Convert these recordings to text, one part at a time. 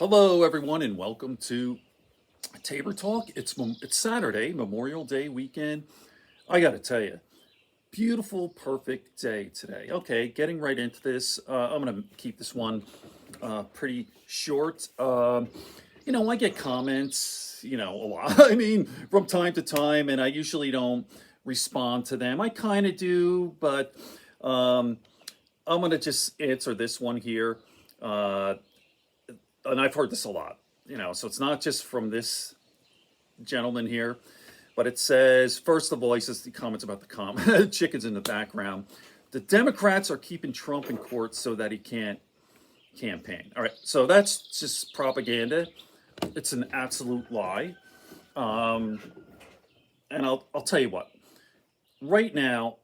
Hello, everyone, and welcome to Tabor Talk. It's Saturday, Memorial Day weekend. I got to tell you, beautiful, perfect day today. Okay, getting right into this. I'm going to keep this one pretty short. I get comments, a lot. I mean, from time to time, and I usually don't respond to them. I kind of do, but um, I'm going to just answer this one here. Uh, and I've heard this a lot, so it's not just from this gentleman here, but it says, first of all, he says the comments about the chickens in the background. The Democrats are keeping Trump in court so that he can't campaign. All right, so that's just propaganda. It's an absolute lie. Um, and I'll tell you what. Right now,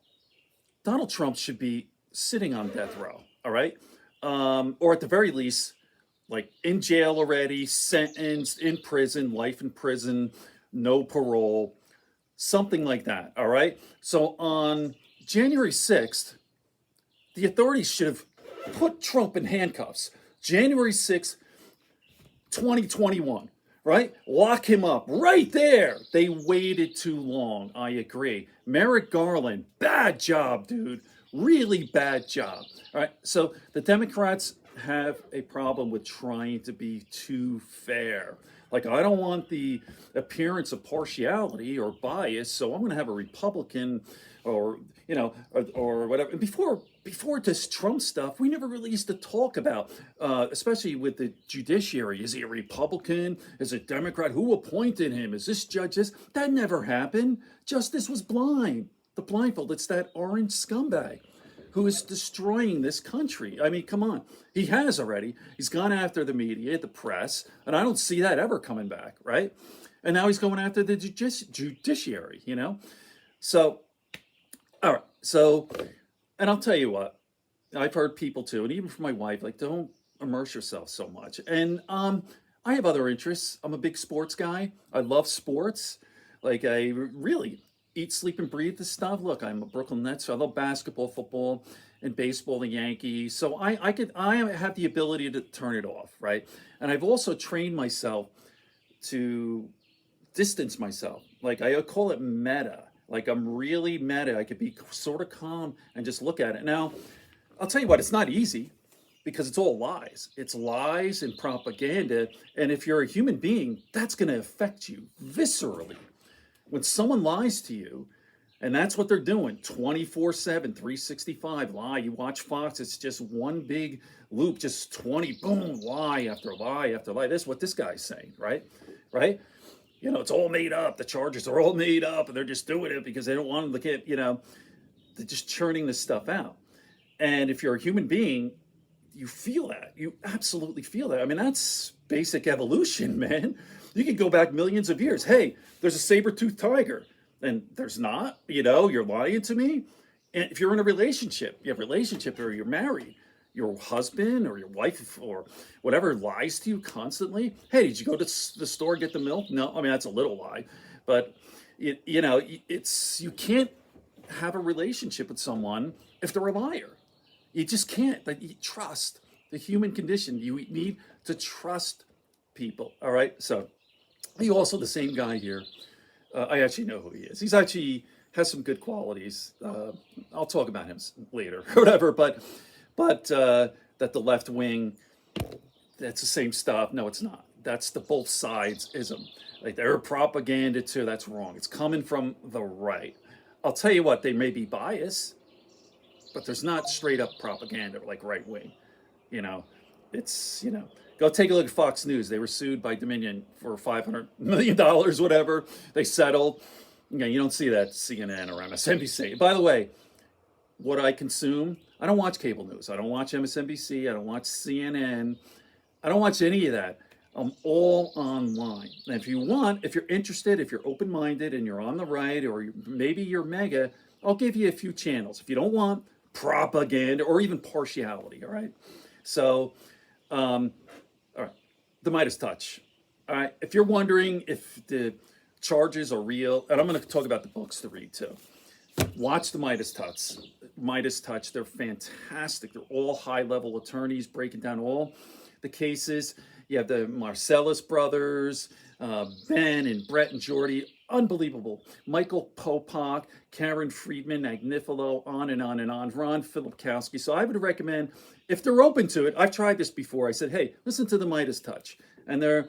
Donald Trump should be sitting on death row. All right, or at the very least, like in jail already, sentenced in prison, life in prison, no parole, something like that. All right. So on January 6th, the authorities should have put Trump in handcuffs. January 6th, 2021, right? Lock him up right there. They waited too long. I agree. Merrick Garland, bad job, dude. Really bad job. All right. So the Democrats have a problem with trying to be too fair. Like, I don't want the appearance of partiality or bias, so I'm going to have a Republican or, or whatever. And before this Trump stuff, we never really used to talk about, especially with the judiciary. Is he a Republican? Is it Democrat? Who appointed him? Is this judge this? That never happened. Justice was blind. The blindfold. It's that orange scumbag who is destroying this country. I mean, come on. He has already. He's gone after the media, the press, and I don't see that ever coming back, right? And now he's going after the judiciary, So, all right. So, and I'll tell you what, I've heard people too, and even from my wife, like, don't immerse yourself so much. And I have other interests. I'm a big sports guy. I love sports. Like, I really eat, sleep, and breathe this stuff. Look, I'm a Brooklyn Nets, so I love basketball, football, and baseball, the Yankees. So I have the ability to turn it off, right? And I've also trained myself to distance myself. Like, I call it meta. Like, I'm really meta. I could be sort of calm and just look at it. Now, I'll tell you what, it's not easy because it's all lies. It's lies and propaganda. And if you're a human being, that's going to affect you viscerally. When someone lies to you, and that's what they're doing 24/7, 365 lie. You watch Fox, it's just one big loop, just 20, boom, lie after lie after lie. This is what this guy's saying, right? Right? It's all made up. The charges are all made up, and they're just doing it because they don't want them to get, they're just churning this stuff out. And if you're a human being, you feel that. You absolutely feel that. I mean, that's basic evolution, man. You can go back millions of years. Hey, there's a saber-toothed tiger, and there's not. You're lying to me. And if you're in a relationship, or you're married, your husband or your wife or whatever lies to you constantly. Hey, did you go to the store and get the milk? No, I mean, that's a little lie, but it's you can't have a relationship with someone if they're a liar. You just can't. Like, you trust the human condition. You need to trust people. All right. So he also the same guy here. I actually know who he is. He's actually has some good qualities. I'll talk about him later or whatever. But that the left wing, that's the same stuff. No, it's not. That's the both sides ism. Like, they're propaganda too. That's wrong. It's coming from the right. I'll tell you what, they may be biased, but there's not straight up propaganda like right wing. You know, it's, go take a look at Fox News. They were sued by Dominion for $500 million, whatever. They settled. You don't see that CNN or MSNBC. By the way, what I consume, I don't watch cable news. I don't watch MSNBC. I don't watch CNN. I don't watch any of that. I'm all online. And if you're interested, if you're open-minded and you're on the right, or maybe you're mega, I'll give you a few channels. If you don't want propaganda or even partiality, all right? So, all right, the Midas touch. All right, if you're wondering if the charges are real, and I'm going to talk about the books to read too. Watch the Midas Touch. Midas Touch. They're fantastic. They're all high-level attorneys breaking down all the cases. You have the Marcellus brothers, Ben and Brett and Jordy, unbelievable. Michael Popak, Karen Friedman, Agnifilo, on and on and on. Ron Filipkowski. So I would recommend, if they're open to it, I've tried this before. I said, hey, listen to the Midas Touch. And they're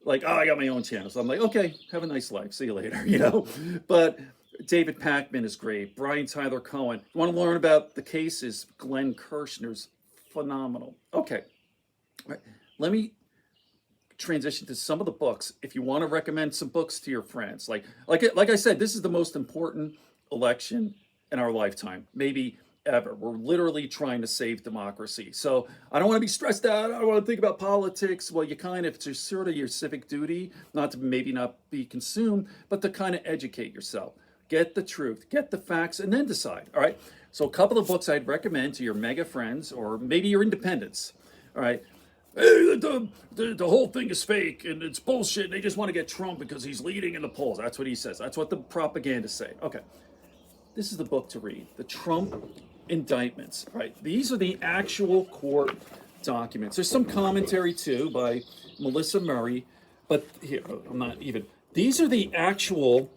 like, oh, I got my own channel. So I'm like, okay, have a nice life. See you later, you know? But David Packman is great. Brian Tyler Cohen. You want to learn about the cases? Glenn Kirshner's phenomenal. Okay. All right. Let me transition to some of the books. If you want to recommend some books to your friends, like I said, this is the most important election in our lifetime, maybe ever. We're literally trying to save democracy. So I don't want to be stressed out. I don't want to think about politics. Well, you kind of, it's just sort of your civic duty, not to maybe not be consumed, but to kind of educate yourself. Get the truth, get the facts, and then decide. All right. So a couple of books I'd recommend to your mega friends or maybe your independents. All right. Hey, the whole thing is fake and it's bullshit. They just want to get Trump because he's leading in the polls. That's what he says. That's what the propagandists say. Okay. This is the book to read. The Trump indictments. Right. These are the actual court documents. There's some commentary too by Melissa Murray, but here, I'm not even. These are the actual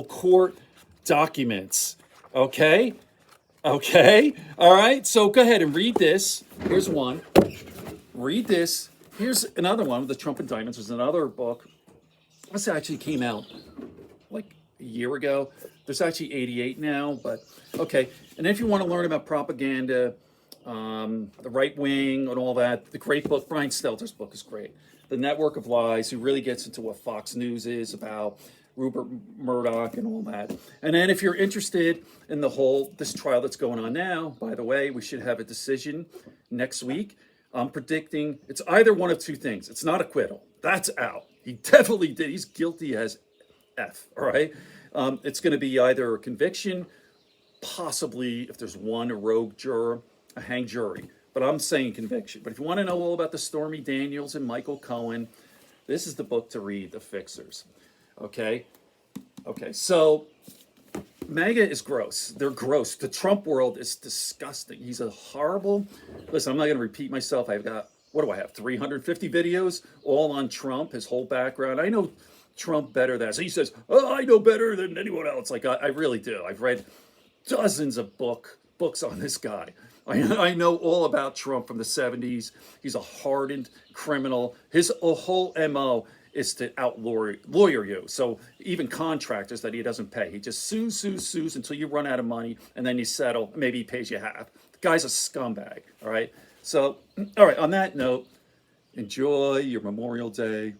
court documents. Okay? Okay? All right? So go ahead and read this. Here's one. Read this. Here's another one. The Trump indictments was another book. This actually came out like a year ago. There's actually 88 now, but okay. And if you want to learn about propaganda, the right wing and all that, the great book, Brian Stelter's book is great. The Network of Lies, who really gets into what Fox News is about, Rupert Murdoch and all that. And then if you're interested in this trial that's going on now, by the way, we should have a decision next week. I'm predicting it's either one of two things. It's not acquittal. That's out. He definitely did. He's guilty as F, all right? It's going to be either a conviction, possibly, if there's one, a rogue juror, a hanged jury. But I'm saying conviction. But if you want to know all about the Stormy Daniels and Michael Cohen, this is the book to read, The Fixers. Okay? Okay, so MAGA is gross. They're gross. The Trump world is disgusting. He's a horrible... Listen, I'm not going to repeat myself. I've got, what do I have, 350 videos all on Trump, his whole background. I know Trump better than... So he says, oh, I know better than anyone else. Like, I really do. I've read dozens of books on this guy. I know all about Trump from the 70s. He's a hardened criminal. His whole MO is to lawyer you. So even contractors that he doesn't pay, he just sues until you run out of money, and then you settle. Maybe he pays you half. The guy's a scumbag, all right? So, all right, on that note, enjoy your Memorial Day.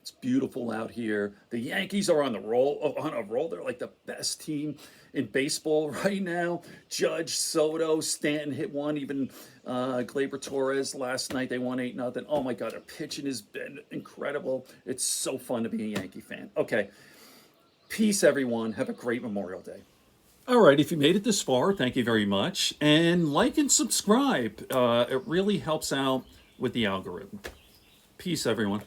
It's beautiful out here. The Yankees are on a roll. They're like the best team in baseball right now. Judge, Soto, Stanton hit one. Even Gleyber Torres last night, they won 8-0. Oh my God, their pitching has been incredible. It's so fun to be a Yankee fan. Okay, peace, everyone. Have a great Memorial Day. All right, if you made it this far, thank you very much. And like and subscribe. It really helps out with the algorithm. Peace, everyone.